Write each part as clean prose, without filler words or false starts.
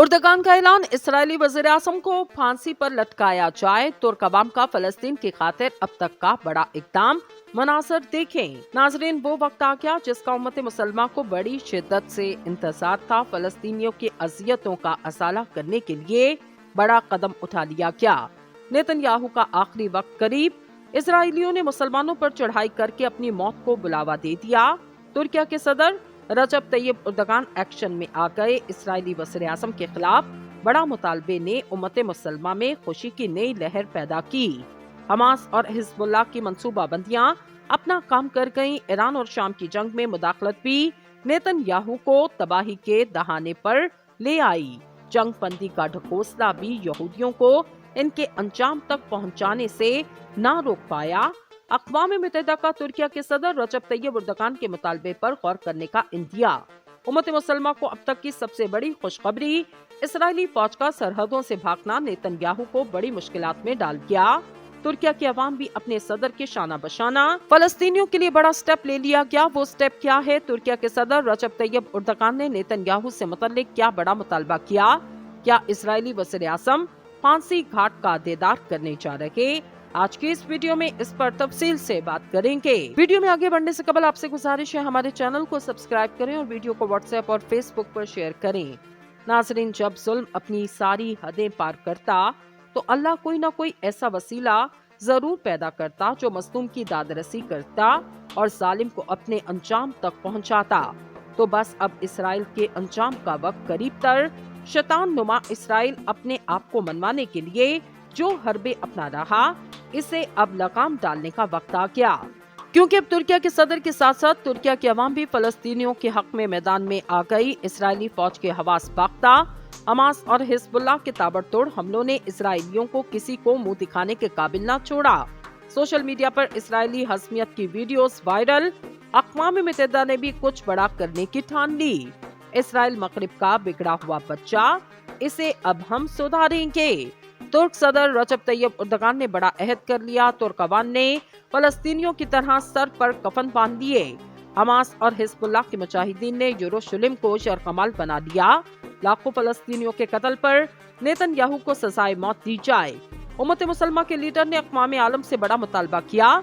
उर्दगान का ऐलान, इसराइली वज़ीर आज़म को फांसी पर लटकाया जाए। तुर्क अवाम का फलस्तीन की खातिर अब तक का बड़ा इक़दाम, मनाज़र देखें। नाज़रीन, वो वक्त आ गया जिसका उम्मत मुसलमान को बड़ी शिद्दत से इंतजार था। फलस्तीनियों की अज़ियतों का असाला करने के लिए बड़ा कदम उठा लिया गया। नेतन्याहू का आखिरी वक्त करीब, इसराइलियों ने मुसलमानों पर चढ़ाई करके अपनी मौत को बुलावा दे दिया। तुर्किया के सदर रजब तैयब उर्दगान एक्शन में आ गए। इसराइली वज़ीर आज़म के खिलाफ बड़ा मुतालबे ने उम्मत मुसलमा में खुशी की नई लहर पैदा की। हमास और हिजबुल्लाह की मंसूबाबंदियां अपना काम कर गईं। ईरान और शाम की जंग में मुदाखलत भी नेतन्याहू को तबाही के दहाने पर ले आई। जंग बंदी का ढकोसला भी यहूदियों को इनके अंजाम तक पहुंचाने से ना रोक पाया। अक़वाम मुत्तहिदा का तुर्किया के सदर रजब तैयब उर्दगान के मुतालबे पर गौर करने का इंदिया। उम्मत मुसलमा को अब तक की सबसे बड़ी खुशखबरी, इसराइली फौज का सरहदों से भागना नेतन्याहू को बड़ी मुश्किलात में डाल दिया। तुर्किया के अवाम भी अपने सदर के शाना बशाना फलस्तीनियों के लिए बड़ा स्टेप ले लिया गया। वो स्टेप क्या है? तुर्किया के सदर रजब तैयब उर्दगान ने नेतन्याहू से मुतल्लिक क्या बड़ा मुतालबा किया? क्या इसराइली वज़ीर आज़म फांसी घाट का दीदार करने जा रहे? आज की इस वीडियो में इस पर तफसील से बात करेंगे। वीडियो में आगे बढ़ने से कबल आपसे गुजारिश है, हमारे चैनल को सब्सक्राइब करें और वीडियो को व्हाट्सएप और फेसबुक पर शेयर करें। नाज़रीन, जब जुल्म अपनी सारी हदें पार करता तो अल्लाह कोई ना कोई ऐसा वसीला जरूर पैदा करता जो मज़लूम की दादरसी करता और जालिम को अपने अंजाम तक पहुंचाता। तो बस अब इसराइल के अंजाम का वक्त करीब तर। शैतान नुमा इसराइल अपने आप को मनवाने के लिए जो हरबे अपना रहा, इसे अब लगाम डालने का वक्त आ गया। क्योंकि अब तुर्किया के सदर के साथ साथ तुर्किया के अवाम भी फलस्तीनियों के हक में मैदान में आ गई। इसराइली फौज के हवास बाख्ता, हमास और हिजबुल्लाह के ताबड़तोड़ हमलों ने इसराइलियों को किसी को मुंह दिखाने के काबिल न छोड़ा। सोशल मीडिया पर इसराइली हज़मियत की वीडियोस वायरल। अक़वाम मुत्तहिदा ने भी कुछ बड़ा करने की ठान ली। इसराइल मगरिब का बिगड़ा हुआ बच्चा, इसे अब हम सुधारेंगे। तुर्क सदर रजब तैयब उर्दगान ने बड़ा अहद कर लिया। तुर्क अवाम ने फलस्तीनियों की तरह सर पर कफन बांध दिए। हमास और हिजबुल्लाह के मुजाहिदीन ने यरूशलेम को शरकमाल बना दिया। लाखों फलस्तीनियों के कत्ल पर नेतन्याहू को सजाए मौत दी जाए। उम्मत मुसलमा के लीडर ने अक़वाम आलम से बड़ा मुतालबा किया।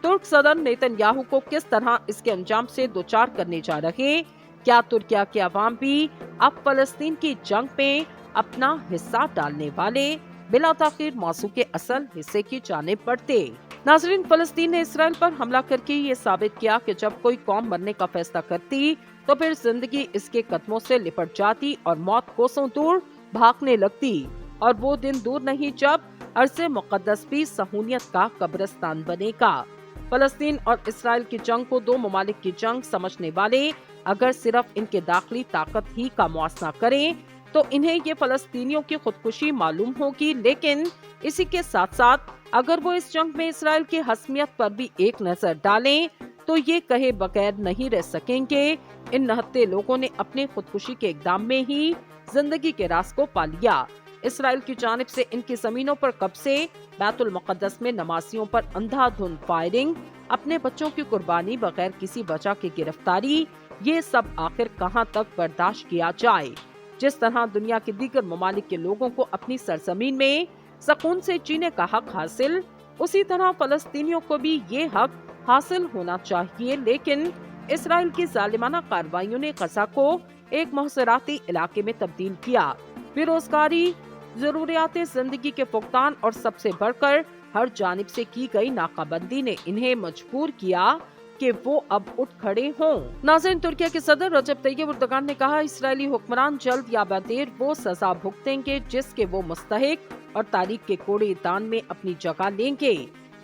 तुर्क सदर नेतन्याहू को किस तरह इसके अंजाम से दोचार करने जा रहे? क्या तुर्किया के अवाम भी अब फलस्तीन की जंग में अपना हिस्सा डालने वाले? बिला ताखीर मौजू के असल हिस्से की जानिब बढ़ते। नाज़रीन, फलस्तीन ने इसराइल पर हमला करके ये साबित किया कि जब कोई कौम मरने का फैसला करती तो फिर जिंदगी इसके कदमों से लिपट जाती और मौत कोसों दूर भागने लगती। और वो दिन दूर नहीं जब अर्ज़े मुक़द्दस भी सहूनियत का कब्रिस्तान बनेगा। फलस्तीन और इसराइल की जंग को दो ममालिक की जंग समझने वाले अगर सिर्फ इनके दाखिली ताकत ही का मुआसना करें तो इन्हें ये फलस्तीनियों की खुदकुशी मालूम होगी। लेकिन इसी के साथ साथ अगर वो इस जंग में इसराइल की हसमियत पर भी एक नजर डालें तो ये कहे बगैर नहीं रह सकेंगे। इन नहत्ते लोगों ने अपने खुदकुशी के इक़दाम में ही जिंदगी के राज को पा लिया। इसराइल की जानिब से इनकी जमीनों पर कब्जे, बैतुल मुक़द्दस में नमाजियों पर अंधाधुंध फायरिंग, अपने बच्चों की कुर्बानी, बगैर किसी वजह की गिरफ्तारी, ये सब आखिर कहां तक बर्दाश्त किया जाए? जिस तरह दुनिया के दीगर ममालिक के लोगों को अपनी सरजमीन में सुकून से जीने का हक हासिल, उसी तरह फलस्तीनियों को भी ये हक हासिल होना चाहिए। लेकिन इसराइल की जालिमाना कार्रवाइयों ने गजा को एक मुहसराती इलाके में तब्दील किया। बेरोजगारी, जरूरियात जिंदगी के फुकदान और सबसे बढ़कर हर जानिब से की गई नाकाबंदी ने इन्हें मजबूर किया कि वो अब उठ खड़े हों। नाज़रीन, तुर्किया के सदर रजब तैयब उर्दगान ने कहा, इसराइली हुक्मरान जल्द या बदेर वो सजा भुगतेंगे जिसके वो मुस्तहिक और तारीख के कोड़े दान में अपनी जगह लेंगे।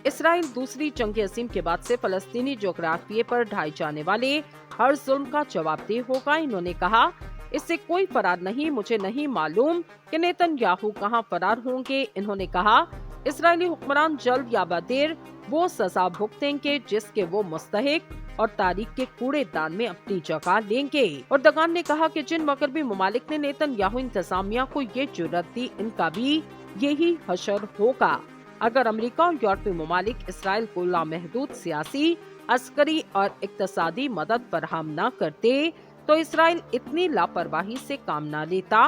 इसराइल दूसरी जंग अज़ीम के बाद से फलस्तीनी जोग्राफिये पर ढाए जाने वाले हर जुल्म का जवाबदेह होगा। इन्होंने कहा, इससे कोई फरार नहीं, मुझे नहीं मालूम कि नेतन्याहू कहां फरार होंगे। इन्होंने कहा, इसराइली हुक्मरान जल्द या बदेर वो सजा भुगतेंगे जिसके वो मुस्तहिक और तारीख के कूड़ेदान में अपनी जगह लेंगे। उर्दगान ने कहा कि जिन मगरबी ममालिक ने नेतन्याहू इंतजामिया को ये जुर्रत दी, इनका भी यही हशर होगा। अगर अमेरिका और यूरोपीय ममालिक इसराइल को लामहदूद सियासी, अस्करी और इक्तसादी मदद फराहम न करते तो इसराइल इतनी लापरवाही से काम न लेता।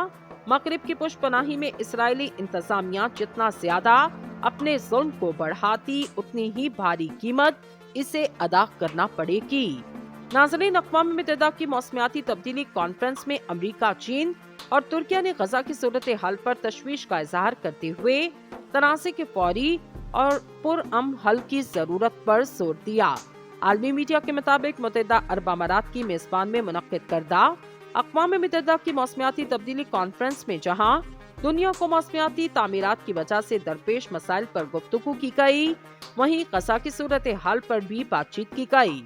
मगरिब की पुष्पनाही में इस्राएली इंतजामिया जितना ज्यादा अपने जुल्म को बढ़ाती, उतनी ही भारी कीमत इसे अदा करना पड़ेगी। नाज़रीन, अक़वाम मुत्तहिदा की मौसमियाती तब्दीली कॉन्फ्रेंस में अमरीका, चीन और तुर्किया ने गजा की सूरत हाल पर तशवीश का इजहार करते हुए तनाज़े के फौरी और पुरअमन हल की जरूरत पर जोर दिया। आलमी मीडिया के मुताबिक मुत्तहिदा अरब अमारात की मेजबान में मुनक्किद करदा अक़वाम मुत्तहिदा की मौसमियाती तब्दीली कॉन्फ्रेंस में जहां दुनिया को मौसमियाती तामीरात की वजह से दरपेश मसाइल पर गुफ्तगू की गई, वहीं गजा की सूरत हाल पर भी बातचीत की गई।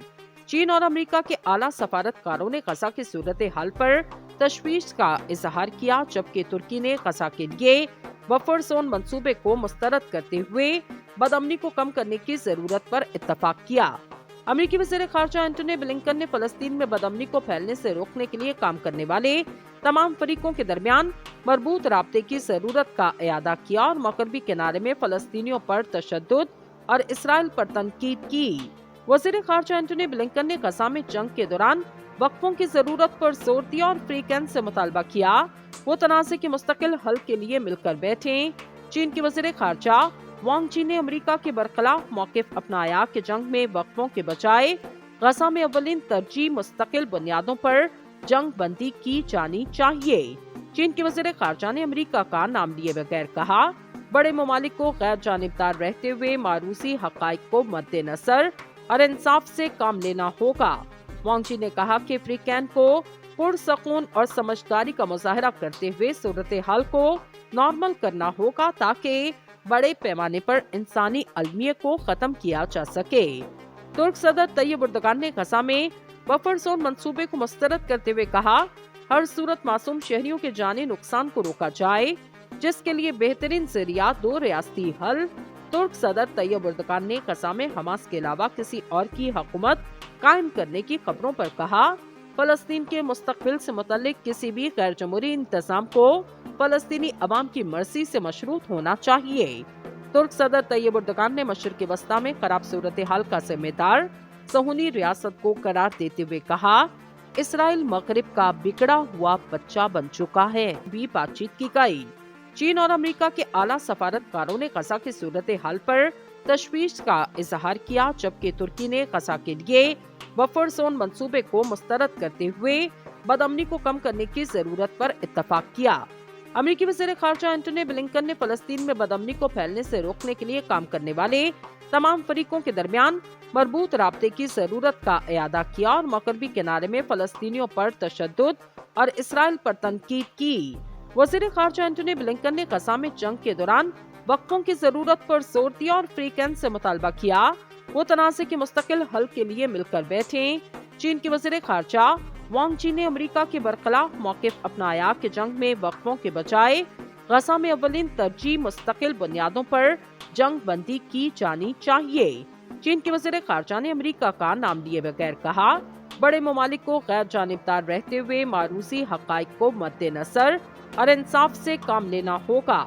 चीन और अमेरिका के आला सफारतकारों ने गजा की सूरत हाल पर तशवीश का इजहार किया, जबकि तुर्की ने गजा के लिए बफर जोन मंसूबे को मुस्तरद करते हुए बदअमनी को कम करने की जरूरत पर इत्तफाक किया। अमेरिकी वज़ीर ख़ारिजा एंटनी ब्लिंकन ने फ़लस्तीन में बदअमनी को फैलने से रोकने के लिए काम करने वाले तमाम फरीकों के दरमियान मरबूत राब्ते की जरूरत का इयादा किया और मग़रिबी किनारे में फ़लस्तीनियों पर तशद्दुद और इसराइल पर तनकीद की। वज़ीर ख़ारिजा एंटनी ब्लिंकन ने गजा में जंग के दौरान वक़फ़ों की जरूरत पर जोर दिया और फ्री कैंप से मुतालबा किया वो तनाज़े के मुस्तकिल हल के लिए मिलकर बैठे। चीन के वज़ीर ख़ारिजा वांग ची ने अमेरिका के बरखिलाफ मौक़िफ़ अपनाया कि जंग में वक़फ़ों के बजाय गजा में अव्वलीन तरजीह मुस्तकिल बुनियादों पर जंग बंदी की जानी चाहिए। चीन के वज़ीर ख़ारिजा ने अमेरिका का नाम लिए बगैर कहा, बड़े ममालिक को गैर जानिबदार रहते हुए मारूसी हक़ाइक़ को मद्देनज़र और इंसाफ से काम लेना होगा। वांग ची ने कहा कि फ्री कैंप को पुरसकून और समझदारी का मुजाहरा करते हुए सूरत हाल को नॉर्मल करना होगा ताकि बड़े पैमाने पर इंसानी अलमियत को खत्म किया जा सके। तुर्क सदर तैयब एर्दोगान ने गजा में बफर जोन मंसूबे को मुस्तरद करते हुए कहा, हर सूरत मासूम शहरियों के जानी नुकसान को रोका जाए, जिसके लिए बेहतरीन ज़रिया दो रियासती हल। तुर्क सदर तैयब एर्दोगान ने गजा में हमास के अलावा किसी और की हुकूमत कायम करने की खबरों पर कहा, फलस्तीन के मुस्तकबिल से मुतल्लिक किसी भी गैर जमहूरी इंतजाम को फलस्तीनी अवाम की मर्जी से मशरूत होना चाहिए। तुर्क सदर तैयब एर्दोगान ने मशरिक़ वस्ता में खराब सूरत हाल का जिम्मेदार सहूनी रियासत को करार देते हुए कहा, इसराइल मगरिब का बिगड़ा हुआ बच्चा बन चुका है। भी बातचीत की गई। चीन और अमेरिका के आला सफारतकारों ने गजा की सूरत हाल पर तशवीश का इजहार किया, जबकि तुर्की ने गजा के लिए बफर जोन मंसूबे को मुस्तरद करते हुए बदअमनी को कम करने की जरूरत पर इत्तफाक किया। अमेरिकी वज़ीर ख़ारिजा एंटनी ब्लिंकन ने फ़लस्तीन में बदअमनी को फैलने से रोकने के लिए काम करने वाले तमाम फरीकों के दरमियान मरबूत राब्ते की जरूरत का इयादा किया और मग़रिबी किनारे में फ़लस्तीनियों पर तशद्दुद और इसराइल पर तनकीद की। वज़ीर ख़ारिजा एंटनी ब्लिंकन ने गजा में जंग के दौरान वक़फ़ों की जरूरत पर जोर दिया और फ्री कैंप से मुतालबा किया वो तनाज़े के मुस्तकिल हल के लिए मिलकर बैठे। चीन के वज़ीर ख़ारिजा वांग ची ने अमेरिका के बरखिलाफ मौक़िफ़ अपनाया कि जंग में वक़फ़ों के बजाय गजा में अव्वलीन तरजीह मुस्तकिल बुनियादों पर जंग बंदी की जानी चाहिए। चीन के वज़ीर ख़ारिजा ने अमेरिका का नाम लिए बगैर कहा, बड़े ममालिक को गैर जानिबदार रहते हुए मारूसी हक़ाइक़ को मद्देनज़र और इंसाफ से काम लेना होगा।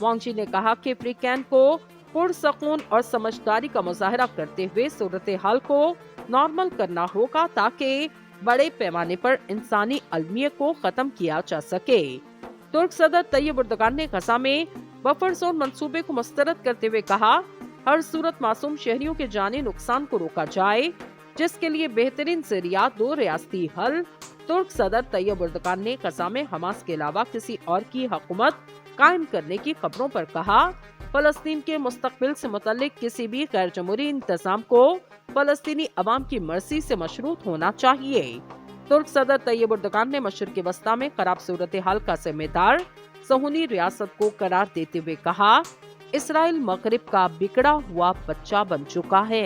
वांग ची ने कहा कि फ्री कैंप को पुरसकून और समझदारी का मुजाहरा करते हुए सूरत हाल को नॉर्मल करना होगा ताकि बड़े पैमाने पर इंसानी अलमियत को खत्म किया जा सके। तुर्क सदर तैयब एर्दोगान ने गजा में बफर जोन मंसूबे को मुस्तरद करते हुए कहा, हर सूरत मासूम शहरियों के जानी नुकसान को रोका जाए, जिसके लिए बेहतरीन ज़रिया दो रियासती हल। तुर्क सदर तैयब एर्दोगान ने गजा में हमास के अलावा किसी और की हुकूमत कायम करने की खबरों पर कहा, फलस्तीन के मुस्तकबिल से मुतल्लिक किसी भी गैर जमहूरी इंतजाम को फलस्तीनी अवाम की मर्जी से मशरूत होना चाहिए। तुर्क सदर तैयब एर्दोगान ने मशरिक़ वस्ता में खराब सूरत हाल का जिम्मेदार सहूनी रियासत को करार देते हुए कहा, इसराइल मगरिब का बिगड़ा हुआ बच्चा बन चुका है।